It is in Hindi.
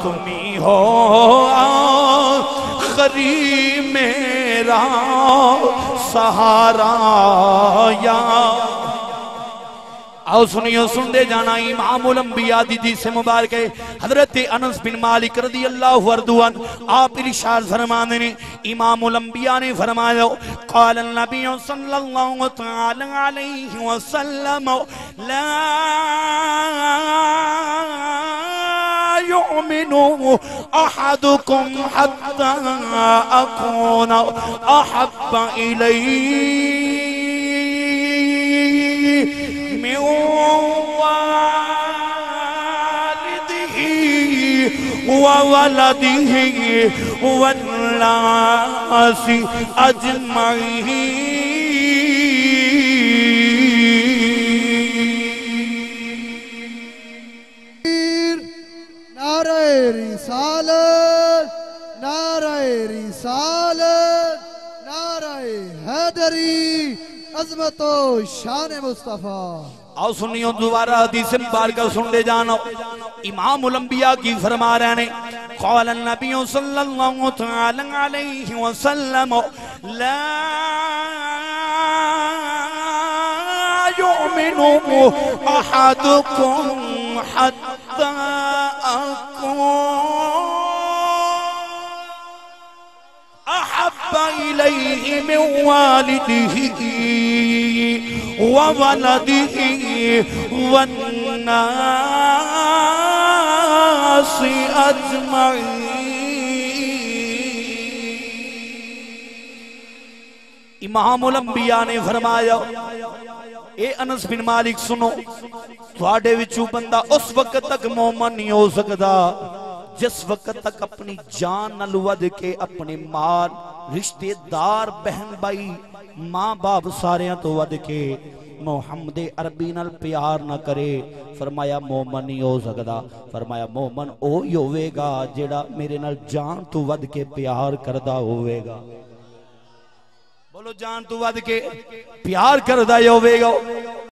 तुम्ही हो आखिरी मेरा सहारा या। आओ सुनियो, सुनते जाना। इमामुल अंबिया दी से मुबारक है हजरत अनस बिन मालिक रज़ी अल्लाहु अन्हु आप इरशाद फरमाते ने, इमामुल अंबिया ने फरमाया, क़ाल नबी सल्लल्लाहु तआला अलैहि वसल्लम ला युमिनु अहदुकुम हत्ता अकूना अहब्बा इलैहि मिन वालिदिही व वलदिही वन्नासि अजमईन। नारे रिसालत, नारे रिसालत, नारे हैदरी, अज़मतो शान मुस्तफा। आओ सुनियो दोबारा हदीस मुबारक सुनते जाना। इमामुल अंबिया की फरमा रहे ने, क़ाल नबी सल्लल्लाहु तआला अलैहि वसल्लम ला युमिनु अहदुकुम हत्ता अहब्बा इलैहि मिन वालिदिही व वलदिही वन्नासि अजमईन। इमामुल अंबिया ने फरमाया, ए अनस बिन मालिक सुनो, तुहाडे विचों बंदा उस वक्त तक मोमन नहीं हो सकता जिस वक्त तक अपनी जान नाल वध के अपने माल रिश्तेदार बहन भाई मां बाप सारियां तो वध के मुहम्मद अरबी नाल प्यार ना करे। फरमाया मोमन नहीं हो सकता। फरमाया मोमन ओ ही होवेगा जेड़ा मेरे नाल जान तो वध के प्यार करदा होवेगा। बोलो, जान तो वध के प्यार करदा होवेगा।